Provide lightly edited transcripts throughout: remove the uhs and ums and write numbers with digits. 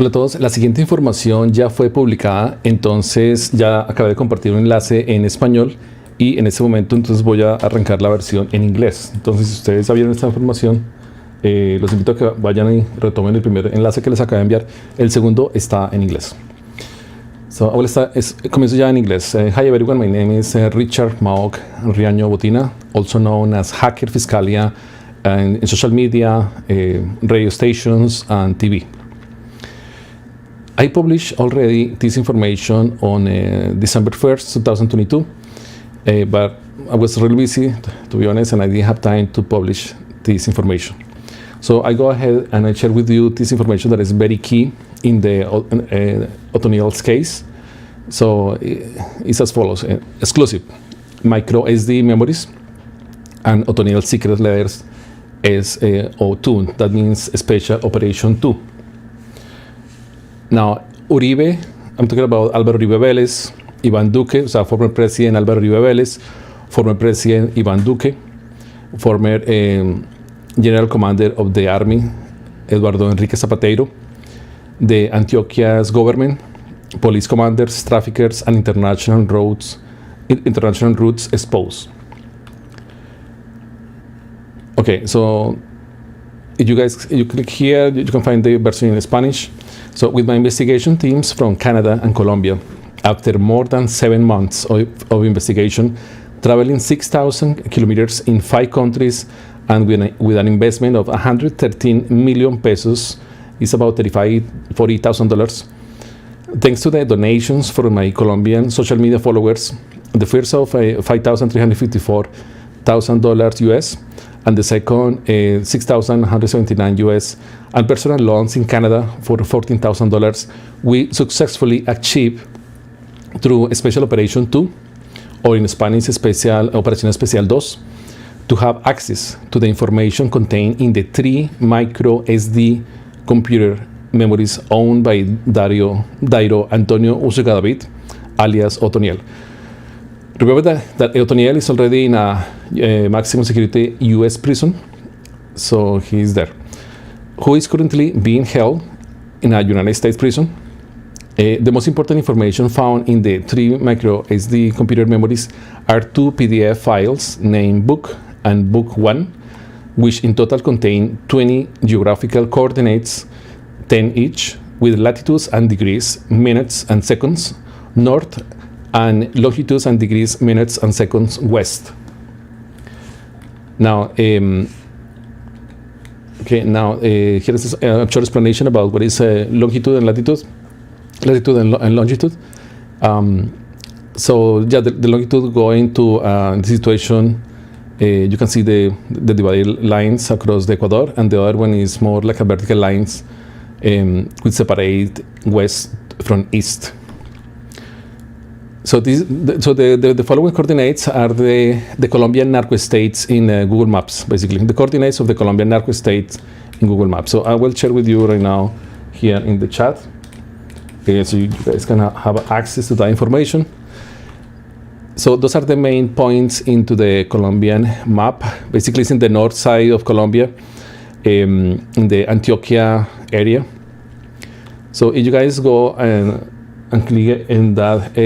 Hola a todos, la siguiente información ya fue publicada, entonces ya acabé de compartir un enlace en español y en este momento entonces voy a arrancar la versión en inglés. Entonces si ustedes ya vieron esta información, los invito a que vayan y retomen el primer enlace que les acabo de enviar. El segundo está en inglés. Comienzo ya en inglés. Hi everyone, my name is Richard Maok Riaño Botina, also known as Hacker Fiscalia in social media, radio stations and TV. I published already this information on December 1st, 2022, but I was really busy, to be honest, and I didn't have time to publish this information. So I go ahead and I share with you this information that is very key in the Otoniel's case. So it's as follows: exclusive, MicroSD memories, and Otoniel secret letters is O2, that means Special Operation 2. Now, Uribe, I'm talking about Álvaro Uribe Vélez, Iván Duque, so former President Álvaro Uribe Vélez, former President Iván Duque, former General Commander of the Army, Eduardo Enrique Zapateiro, the Antioquia's government, police commanders, traffickers, and international routes exposed. Okay, so if you click here, you can find the version in Spanish. So with my investigation teams from Canada and Colombia, after more than 7 months of investigation, traveling 6,000 kilometers in 5 countries, and with an investment of 113 million pesos, is about $40,000. Thanks to the donations from my Colombian social media followers, the first of $5,354,000 US, and the second $6,179 US, and personal loans in Canada for $14,000, we successfully achieved through Special Operation 2, or in Spanish Operación Especial 2, to have access to the information contained in the 3 MicroSD computer memories owned by Dairo Antonio Usuga David, alias Otoniel. Remember that Otoniel is already in a maximum security US prison, so he is there, who is currently being held in a United States prison. The most important information found in the 3 MicroSD computer memories are 2 PDF files named Book and Book 1, which in total contain 20 geographical coordinates, 10 each, with latitudes and degrees, minutes and seconds, north, and longitudes and degrees, minutes and seconds west. Now, here is a short explanation about what is longitude and latitude and longitude. So yeah, the longitude going to the situation, you can see the divided lines across the Ecuador, and the other one is more like a vertical lines which separate west from east. So the following coordinates are the Colombian narco states in Google Maps, basically the coordinates of the Colombian narco states in Google Maps. So I will share with you right now here in the chat, so you guys can have access to that information. So those are the main points into the Colombian map. Basically, it's in the north side of Colombia, in the Antioquia area. So if you guys go and click in that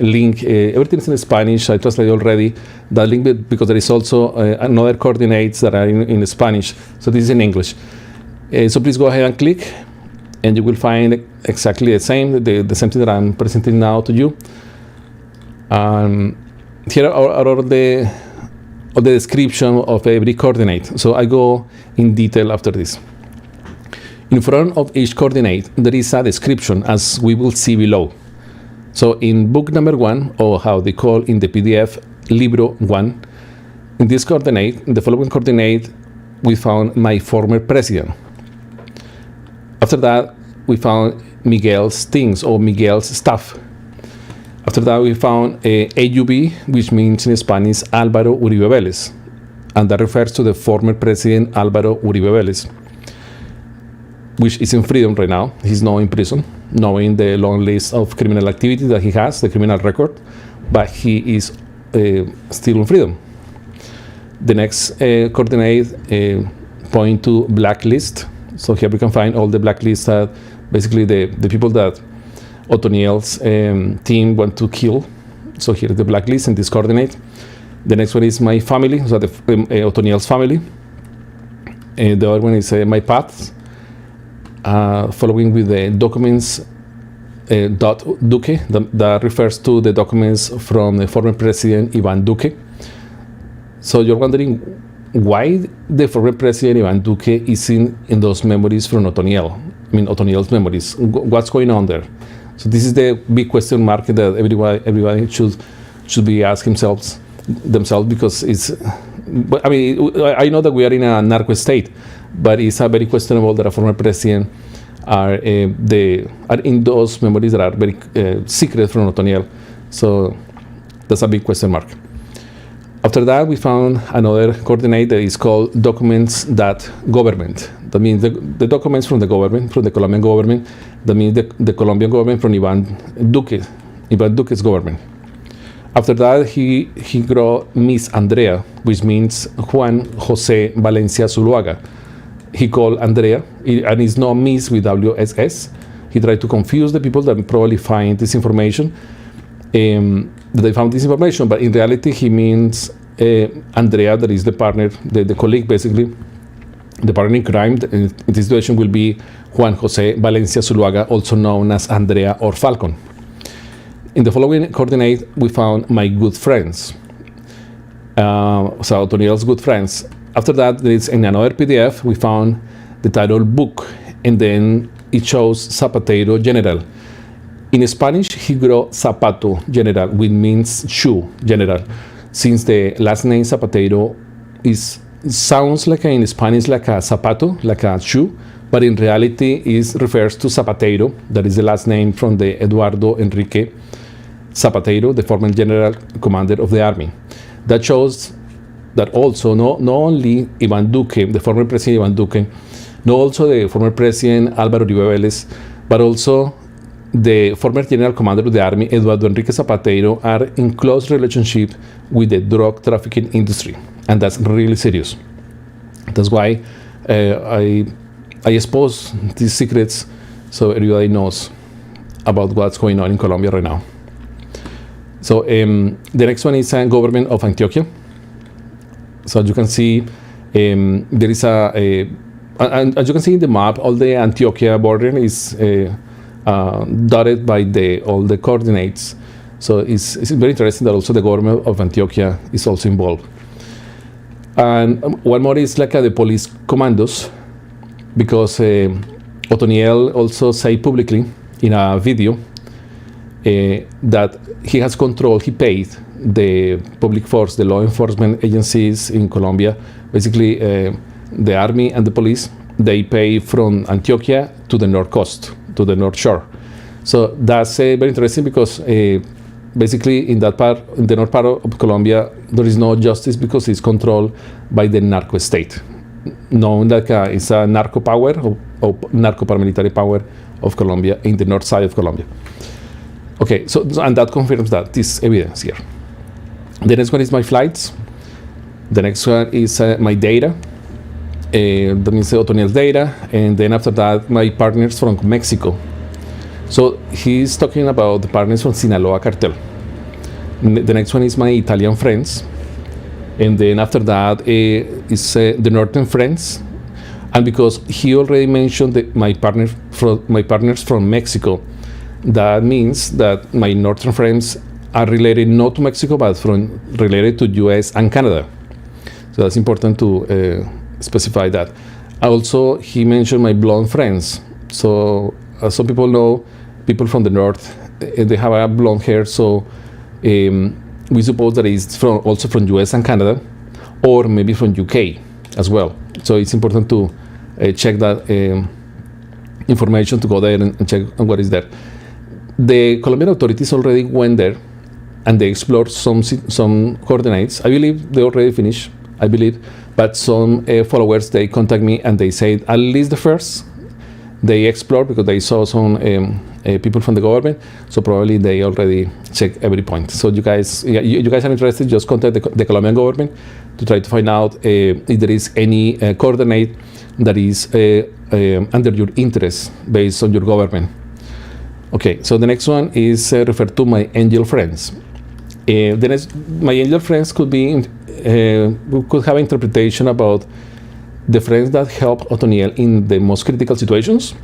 link, everything is in Spanish. I translated already that link because there is also another coordinates that are in Spanish. So this is in English. So please go ahead and click, and you will find exactly the same thing that I'm presenting now to you. Here are all the description of every coordinate. So I go in detail after this. In front of each coordinate, there is a description, as we will see below. So in book number 1, or how they call in the PDF, Libro 1, in this coordinate, the following coordinate, we found my former president. After that, we found Miguel's things, or Miguel's stuff. After that, we found AUB, which means in Spanish, Álvaro Uribe Vélez, and that refers to the former president Álvaro Uribe Vélez, which is in freedom right now. He's not in prison, knowing the long list of criminal activity that he has, the criminal record, but he is still in freedom. The next coordinate point to blacklist. So here we can find all the blacklists that basically the people that Otoniel's team want to kill. So here is the blacklist and this coordinate. The next one is my family, so the Otoniel's family. And the other one is my paths, following with the documents Duque, that refers to the documents from the former president Ivan Duque. So you're wondering why the former president Ivan Duque is in those memories from Otoniel. I mean, Otoniel's memories. What's going on there? So this is the big question mark that everybody should be asking themselves, because it's. I mean, I know that we are in a narco state, but it's a very questionable that a former president are in those memories that are very secret from Otoniel. So that's a big question mark. After that, we found another coordinate that is called documents that government. That means the documents from the government, from the Colombian government. That means the Colombian government from Ivan Duque's government. After that, he wrote Miss Andrea, which means Juan Jose Valencia Zuluaga. He called Andrea, and it's not Miss with WSS. He tried to confuse the people that probably find this information, that they found this information, but in reality he means Andrea, that is the partner, the colleague basically, the partner in crime. In this situation will be Juan Jose Valencia Zuluaga, also known as Andrea or Falcon. In the following coordinate, we found my good friends. So Otoniel's good friends. After that, there is in another PDF, we found the title book, and then it shows Zapateiro General. In Spanish, he wrote Zapato General, which means shoe general, since the last name Zapateiro sounds like in Spanish like a zapato, like a shoe, but in reality refers to Zapateiro. That is the last name from the Eduardo Enrique Zapateiro, the former general commander of the army. That shows that also not only Ivan Duque, the former president Ivan Duque, not also the former president Álvaro Uribe Vélez, but also the former general commander of the army Eduardo Enrique Zapateiro are in close relationship with the drug trafficking industry, and that's really serious. That's why I expose these secrets so everybody knows about what's going on in Colombia right now. So the next one is government of Antioquia. So as you can see, there is and as you can see in the map, all the Antioquia border is dotted by all the coordinates. So it's very interesting that also the government of Antioquia is also involved. And one more is like the police commandos, because Otoniel also said publicly in a video that he has control, he paid the public force, the law enforcement agencies in Colombia, basically the army and the police, they pay from Antioquia to the north coast, to the north shore. So that's very interesting, because basically in that part, in the north part of Colombia, there is no justice because it's controlled by the narco state, known that it's a narco power or narco paramilitary power of Colombia in the north side of Colombia. Okay, so and that confirms that this evidence here. The next one is my flights. The next one is my data. That means Otoniel's data, and then after that, my partners from Mexico. So he's talking about the partners from Sinaloa cartel. The next one is my Italian friends, and then after that is the northern friends. And because he already mentioned my partners from Mexico, that means that my northern friends are related not to Mexico, but related to US and Canada. So that's important to specify that. Also, he mentioned my blonde friends. So as some people know, people from the north, they have a blonde hair. So we suppose that it's also from US and Canada, or maybe from UK as well. So it's important to check that information, to go there and check what is there. The Colombian authorities already went there and they explored some coordinates. I believe they already finished, I believe, but some followers, they contact me and they said at least the first they explored, because they saw some people from the government, so probably they already checked every point. So you guys are interested, just contact the Colombian government to try to find out if there is any coordinate that is under your interest based on your government. Okay, so the next one is referred to my angel friends. My angel friends could be, we could have interpretation about the friends that help Otoniel in the most critical situations,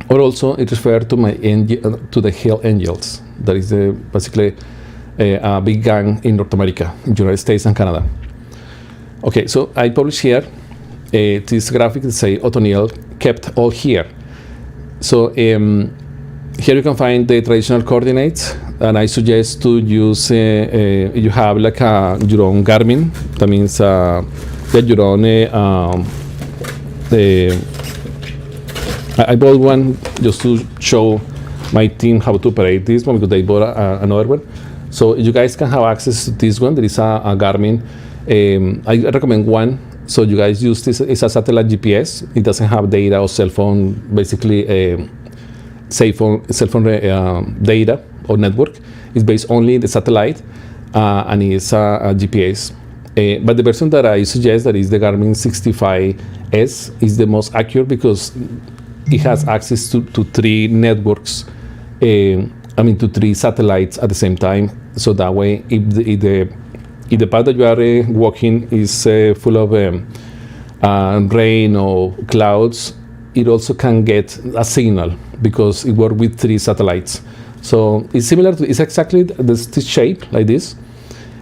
or also it refers to to the Hell Angels. That is basically a big gang in North America, in the United States and Canada. Okay, so I publish here this graphic that say Otoniel kept all here. So here you can find the traditional coordinates, and I suggest to use, you have like your own Garmin, that means your own, I bought one just to show my team how to operate this one, because they bought another one. So you guys can have access to this one. There is a Garmin. I recommend one. So you guys use this. It's a satellite GPS. It doesn't have data or cell phone, basically cell phone data or network. It's based only the satellite, and it's a GPS. But the version that I suggest, that is the Garmin 65S, is the most accurate because it has access to 3 networks, to 3 satellites at the same time. So that way, if the path that you are walking is full of rain or clouds, it also can get a signal because it works with 3 satellites. So it's similar to, it's exactly this shape like this.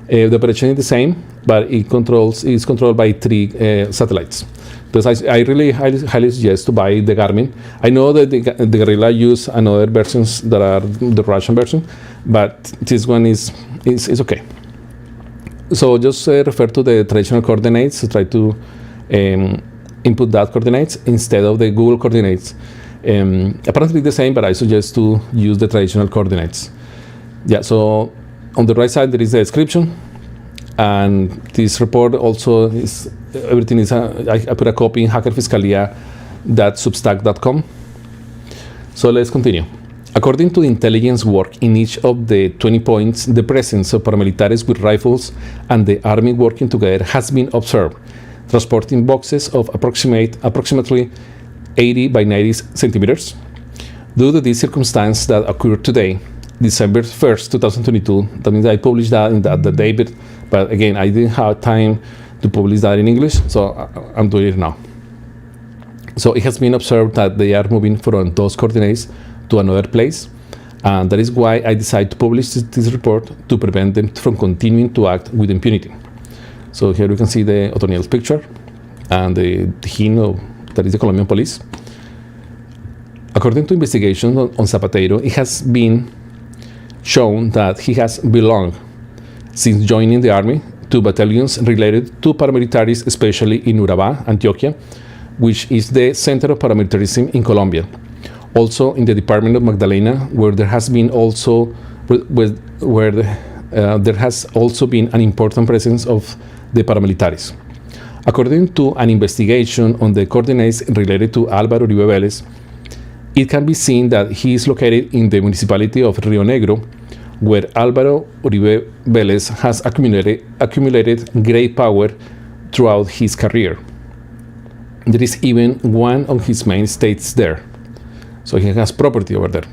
The operation is the same, but it's controlled by 3 satellites. Because I really highly suggest to buy the Garmin. I know that the Guerrilla use another versions that are the Russian version, but this one is okay. So just refer to the traditional coordinates, try to input that coordinates instead of the Google coordinates. Apparently the same, but I suggest to use the traditional coordinates. Yeah, so on the right side there is the description, and this report also is, everything is, I put a copy in hackerfiscalia.substack.com. So let's continue. According to the intelligence work in each of the 20 points, the presence of paramilitaries with rifles and the army working together has been observed, transporting boxes of approximately 80 by 90 centimeters. Due to this circumstance that occurred today, December 1st, 2022, that means I published that in the day, but again, I didn't have time to publish that in English, so I'm doing it now. So it has been observed that they are moving from those coordinates to another place, and that is why I decided to publish this report to prevent them from continuing to act with impunity. So here you can see the Otoniel's picture and the hint that is the Colombian police. According to investigations on Zapateiro, it has been shown that he has belonged, since joining the army, to battalions related to paramilitaries, especially in Urabá, Antioquia, which is the center of paramilitarism in Colombia. Also in the department of Magdalena, where there has been also there has also been an important presence of the paramilitaries. According to an investigation on the coordinates related to Álvaro Uribe Vélez, it can be seen that he is located in the municipality of Rio Negro, where Álvaro Uribe Vélez has accumulated great power throughout his career. There is even one of his main estates there. So he has property over there.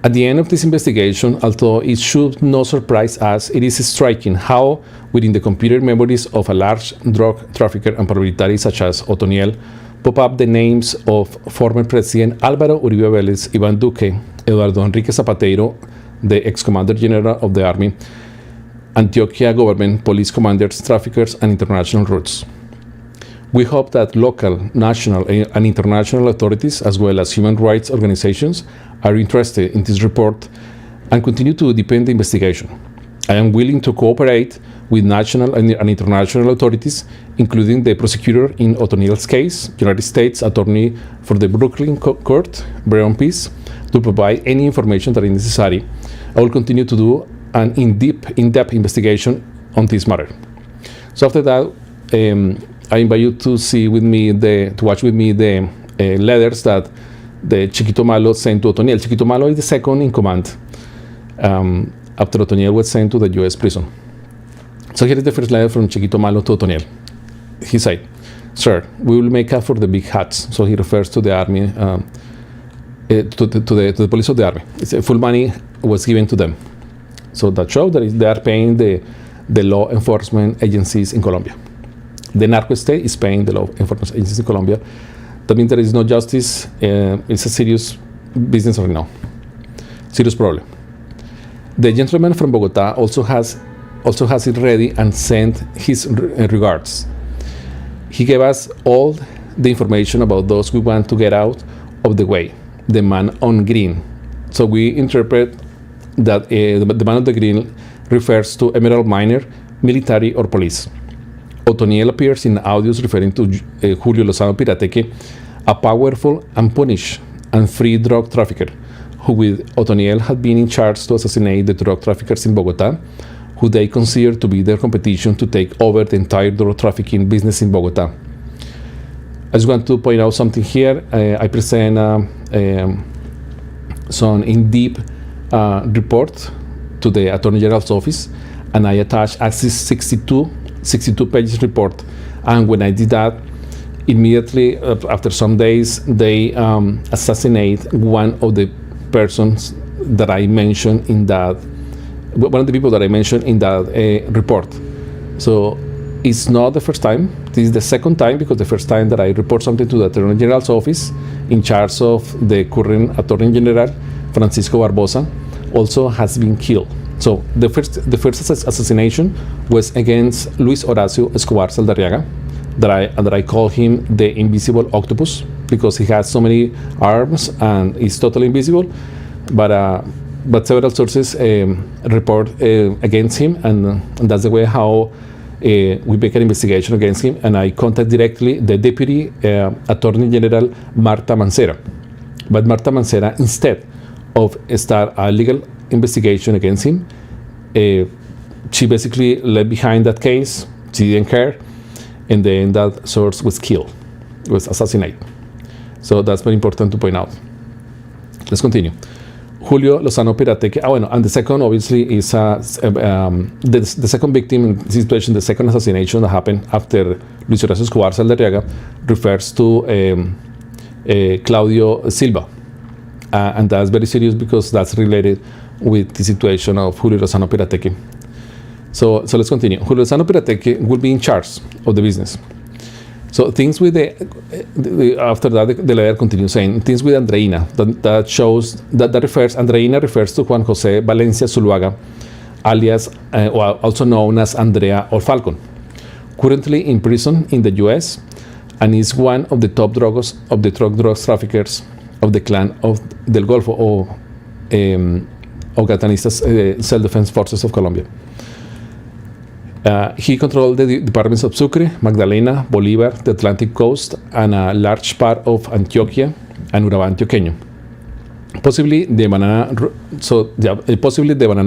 At the end of this investigation, although it should not surprise us, it is striking how, within the computer memories of a large drug trafficker and paramilitary such as Otoniel, pop up the names of former President Álvaro Uribe Vélez, Iván Duque, Eduardo Enrique Zapateiro, the ex-commander general of the army, Antioquia government, police commanders, traffickers, and international routes. We hope that local, national, and international authorities, as well as human rights organizations, are interested in this report and continue to deepen the investigation. I am willing to cooperate with national and international authorities, including the prosecutor in Otoniel's case, United States Attorney for the Brooklyn Court, Breon Peace, to provide any information that is necessary. I will continue to do an in-depth investigation on this matter. So after that, I invite you to watch with me the letters that the Chiquito Malo sent to Otoniel. Chiquito Malo is the second in command after Otoniel was sent to the U.S. prison. So here is the first letter from Chiquito Malo to Otoniel. He said, Sir, we will make up for the big hats. So he refers to the army, to the police of the army. Full money was given to them. So that shows that they are paying the law enforcement agencies in Colombia. The narco state is paying the law enforcement agencies in Colombia. That means there is no justice. It's a serious business right now. Serious problem. The gentleman from Bogota also has it ready and sent his regards. He gave us all the information about those we want to get out of the way. The man on green. So we interpret that the man on the green refers to emerald miner, military, or police. Otoniel appears in audios referring to Julio Lozano Pirateque, a powerful and punished and free drug trafficker, who with Otoniel had been in charge to assassinate the drug traffickers in Bogota, who they consider to be their competition to take over the entire drug trafficking business in Bogota. I just want to point out something here. I present some in-depth report to the Attorney General's office, and I attached a 62 pages report. And when I did that, immediately after some days, they assassinate one of the persons that I mentioned in that, one of the people that I mentioned in that report. So it's not the first time. This is the second time, because the first time that I report something to the Attorney General's office in charge of the current Attorney General, Francisco Barbosa, also has been killed. So the first assassination was against Luis Horacio Escobar Saldarriaga, that I call him the invisible octopus, because he has so many arms and is totally invisible. But several sources report against him, and that's the way how we make an investigation against him. And I contact directly the Deputy Attorney General Marta Mancera. But Marta Mancera, instead of start a legal investigation against him, she basically left behind that case. She didn't care, and then that source was killed, was assassinated. So that's very important to point out. Let's continue. Julio Lozano Pirateque. And the second, obviously, is the second victim in this situation, the second assassination that happened after Luis Horacio Escobar Saldarriaga, refers to Claudio Silva. And that's very serious, because that's related with the situation of Julio Lozano Pirateque. So let's continue. Julio Lozano Pirateque will be in charge of the business. So things with after that, the letter continues saying things with Andreina. Andreina refers to Juan Jose Valencia Zuluaga, alias also known as Andrea or Falcon, currently in prison in the U.S. and is one of the top drug traffickers of the clan of del Golfo, or Gatanistas Self-Defense Forces of Colombia. He controlled the departments of Sucre, Magdalena, Bolivar, the Atlantic coast, and a large part of Antioquia and Urabá Antioqueño. Possibly the banana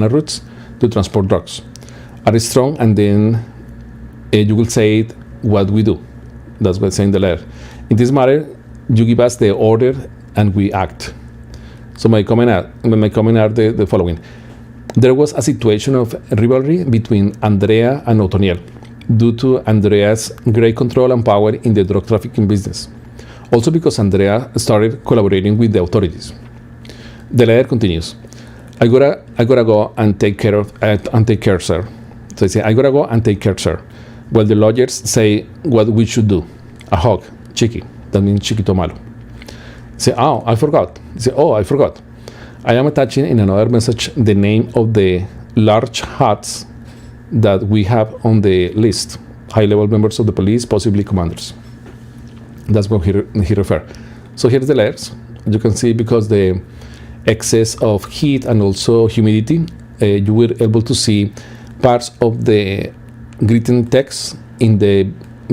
routes to transport drugs are strong, and then you will say what we do. That's what's saying the letter. In this matter, you give us the order and we act. So my comment are the following. There was a situation of rivalry between Andrea and Otoniel due to Andrea's great control and power in the drug trafficking business. Also because Andrea started collaborating with the authorities. The letter continues. I gotta go and take care, sir. So I say, I gotta go and take care, sir. Well, the lawyers say what we should do. A hug, chiqui. That means chiquito malo. Say, oh, I forgot. Say, oh, I forgot. I am attaching in another message the name of the large hats that we have on the list. High-level members of the police, possibly commanders. That's what he referred. So here's the letters. You can see, because the excess of heat and also humidity, you were able to see parts of the written text in the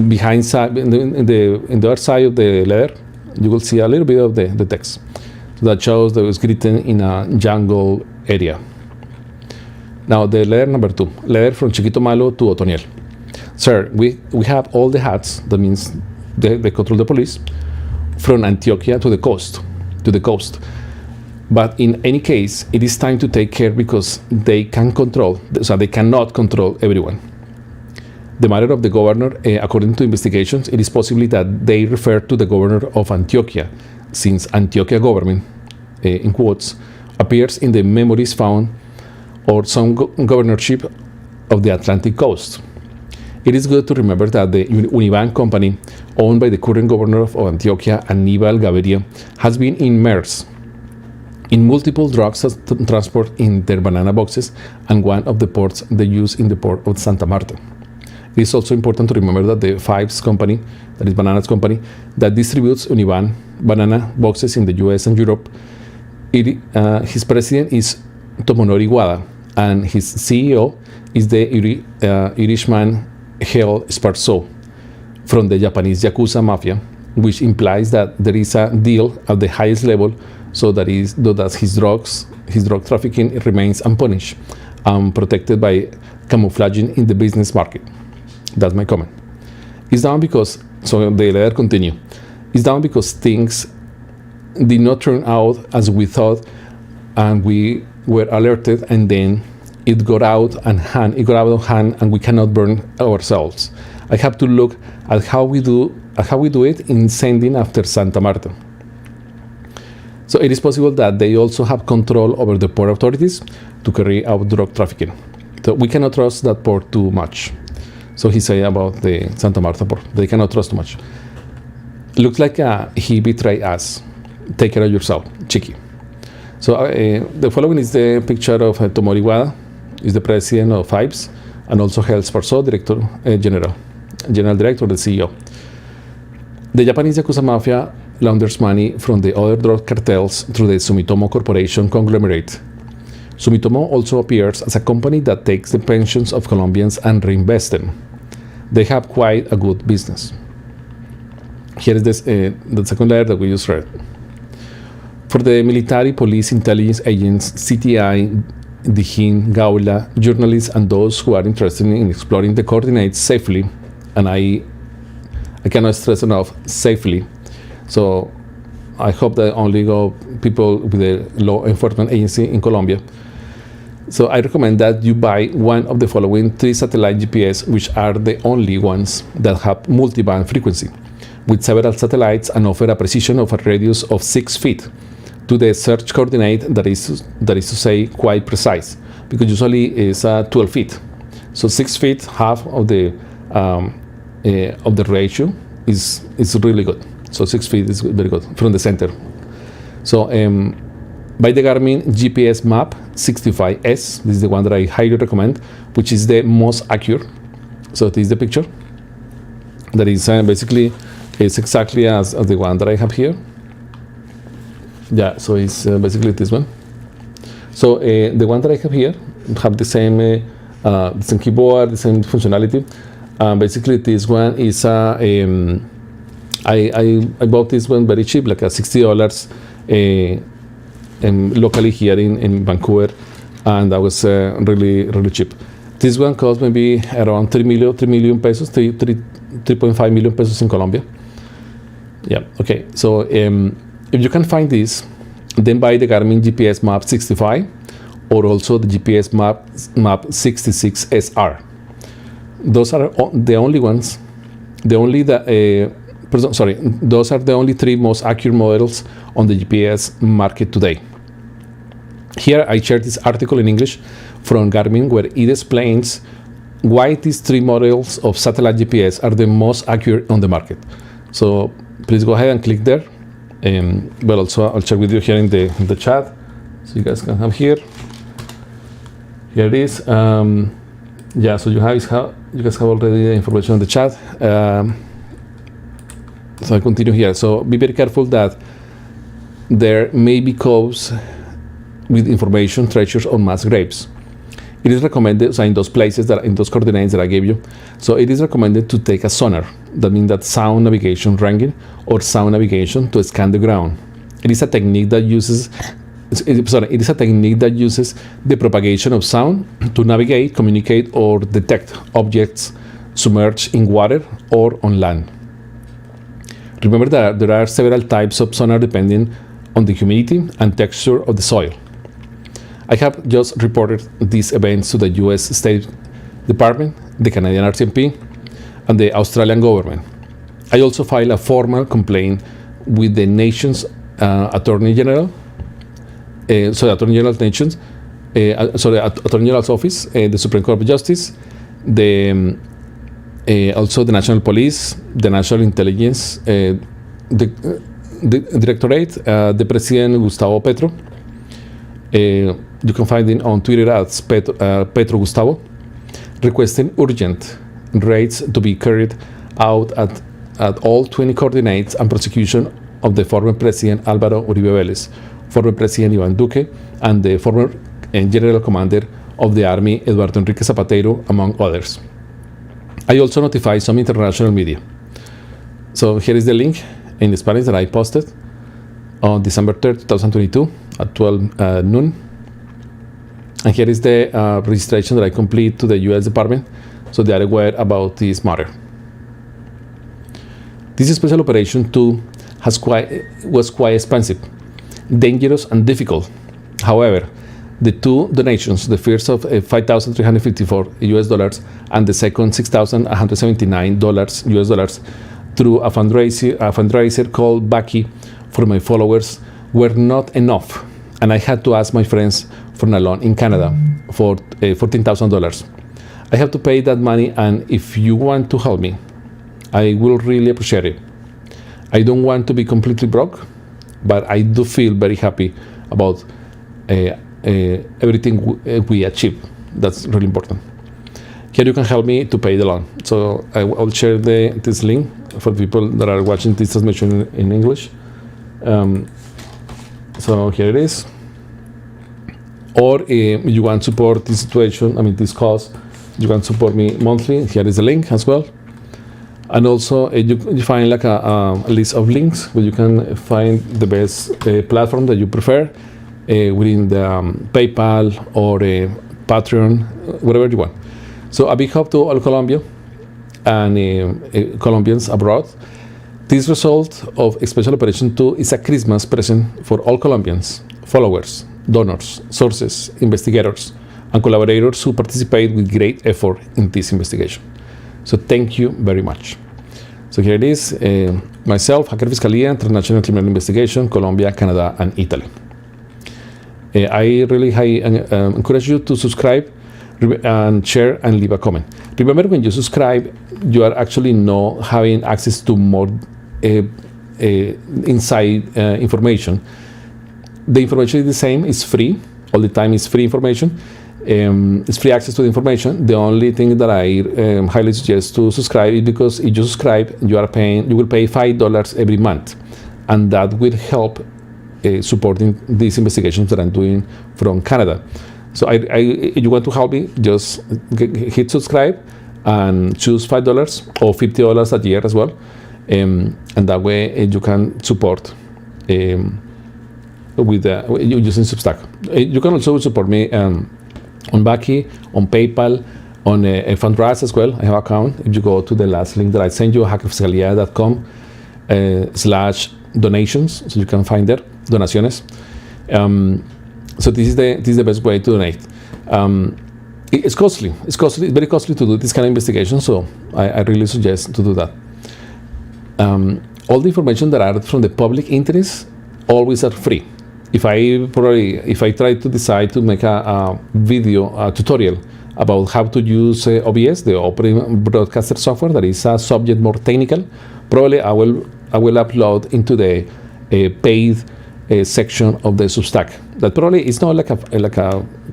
behind side, in the other side of the letter. You will see a little bit of the text. So that shows that it was written in a jungle area. Now the letter number 2, letter from Chiquito Malo to Otoniel. Sir, we have all the hats, that means they control the police, from Antioquia to the coast. But in any case, it is time to take care, because they cannot control everyone. The matter of the governor, according to investigations, it is possible that they refer to the governor of Antioquia, since Antioquia government, in quotes, appears in the memories found or some governorship of the Atlantic coast. It is good to remember that the Univan company, owned by the current governor of Antioquia, Aníbal Gaviria, has been immersed in multiple drugs transport in their banana boxes and one of the ports they use in the port of Santa Marta. It is also important to remember that the Fives company, that is Bananas company, that distributes Univan banana boxes in the US and Europe, his president is Tomonori Wada, and his CEO is the Irishman Hel Sparso from the Japanese Yakuza Mafia, which implies that there is a deal at the highest level so that his drug trafficking remains unpunished and protected by camouflaging in the business market. That's my comment. It's down because, so the letter continue, it's down because things did not turn out as we thought and we were alerted, and then it got out of hand and we cannot burn ourselves. I have to look at how we do it in sending after Santa Marta. So it is possible that they also have control over the port authorities to carry out drug trafficking. So we cannot trust that port too much. So he said about the Santa Marta port, they cannot trust too much. Looks like he betrayed us. Take care of yourself, Chiqui. So the following is the picture of Tomori Wada, is the president of Fives, and also Hel Sparso, general director, the CEO. The Japanese Yakuza Mafia launders money from the other drug cartels through the Sumitomo Corporation conglomerate. Sumitomo also appears as a company that takes the pensions of Colombians and reinvests them. They have quite a good business. Here is this, the second letter that we just read. For the military, police, intelligence agents, CTI, Dijín, Gaula, journalists, and those who are interested in exploring the coordinates safely, and I cannot stress enough, safely. So I hope that only go people with the law enforcement agency in Colombia. So I recommend that you buy one of the following 3 satellite GPS, which are the only ones that have multi-band frequency, with several satellites and offer a precision of a radius of 6 feet to the search coordinate that is to say quite precise, because usually it's 12 feet. So 6 feet, half of the ratio is really good. So 6 feet is very good from the center. So by the Garmin GPS Map 65S, this is the one that I highly recommend, which is the most accurate. So this is the picture. That is basically, it's exactly as the one that I have here. Yeah, so it's basically this one. So the one that I have here have the same keyboard, the same functionality. Basically, this one is I bought this one very cheap, like $60 locally here in Vancouver, and that was really cheap. This one cost maybe around 3 million pesos, 3.5 million pesos in Colombia. Yeah, okay. So if you can find this, then buy the Garmin GPS Map 65 or also the GPS Map 66SR. Those are the only ones. Those are the only 3 most accurate models on the GPS market today. Here I shared this article in English from Garmin where it explains why these 3 models of satellite GPS are the most accurate on the market. So please go ahead and click there. But also I'll share with you here in the chat, so you guys can have here. Here it is. Yeah, so you guys have already the information on the chat. So I continue here. So be very careful that there may be coves with information, treasures, or mass graves. It is recommended, so in those places in those coordinates that I gave you, so it is recommended to take a sonar. That means that sound navigation ranking or sound navigation to scan the ground. It is a technique that uses the propagation of sound to navigate, communicate, or detect objects submerged in water or on land. Remember that there are several types of sonar depending on the humidity and texture of the soil. I have just reported these events to the US State Department, the Canadian RCMP, and the Australian government. I also filed a formal complaint with the nation's Attorney General, Attorney General's nations, Attorney General's office, the Supreme Court of Justice, also the National Police, the National Intelligence the Directorate, the President Gustavo Petro. You can find him on Twitter as Petro Gustavo, requesting urgent raids to be carried out at all 20 coordinates and prosecution of the former President Álvaro Uribe Vélez, former President Iván Duque, and the former General Commander of the Army Eduardo Enrique Zapateiro, among others. I also notified some international media. So here is the link in Spanish that I posted on December 3rd, 2022 at 12 noon. And here is the registration that I complete to the U.S. Department, so they are aware about this matter. This special operation too was quite expensive, dangerous and difficult. However, the two donations, the first of $5,354 and the second $6,179 through a fundraiser called Baki for my followers, were not enough, and I had to ask my friends for a loan in Canada for $14,000. I have to pay that money, and if you want to help me, I will really appreciate it. I don't want to be completely broke, but I do feel very happy about everything we achieve. That's really important. Here you can help me to pay the loan. So I'll share this link for people that are watching this transmission in English. So here it is. Or if you want to support this situation, this cause, you can support me monthly. Here is the link as well. And also you find like a list of links where you can find the best platform that you prefer within the PayPal or Patreon, whatever you want. So a big help to all Colombia and Colombians abroad. This result of Special Operation 2 is a Christmas present for all Colombians, followers, donors, sources, investigators, and collaborators who participate with great effort in this investigation. So thank you very much. So here it is, myself, Hacker Fiscalía, International Criminal Investigation, Colombia, Canada, and Italy. I really encourage you to subscribe and share and leave a comment. Remember, when you subscribe, you are actually not having access to more inside information. The information is the same, it's free, all the time, it's free information. It's free access to the information. The only thing that I highly suggest to subscribe is because if you subscribe, you will pay $5 every month, and that will help supporting these investigations that I'm doing from Canada. So if you want to help me, just hit subscribe and choose $5 or $50 a year as well, and that way you can support with using Substack. You can also support me on Baki, on PayPal, on Fundraise as well. I have an account. If you go to the last link that I sent you, hackerfiscalia.com/donations, so you can find there, donaciones. So this is the best way to donate. It's costly. It's very costly to do this kind of investigation, so I really suggest to do that. All the information that are from the public interest always are free. If I try to decide to make a tutorial about how to use OBS, the Open Broadcaster software, that is a subject more technical, probably I will upload into the paid section of the Substack. That probably is not like a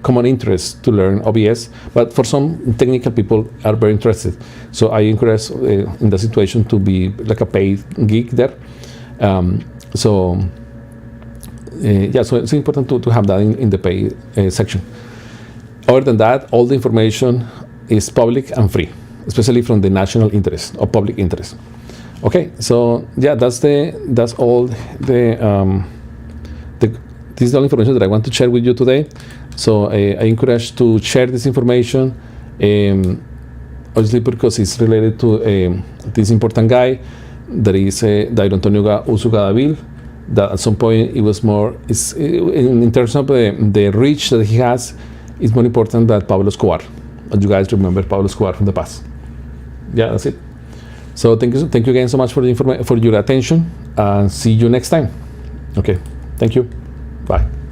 common interest to learn OBS, but for some technical people are very interested. So I encourage in the situation to be like a paid gig there. So it's important to have that in the pay section. Other than that, all the information is public and free, especially from the national interest or public interest. Okay, so that's all this is the only information that I want to share with you today. So I encourage to share this information, obviously because it's related to this important guy that is Dairo Antonio Usugadaville. That at some point it was more, in terms of the reach that he has, it's more important than Pablo Escobar. As you guys remember Pablo Escobar from the past. Yeah, that's it. So thank you again so much for for your attention, and see you next time. Okay, thank you. Bye.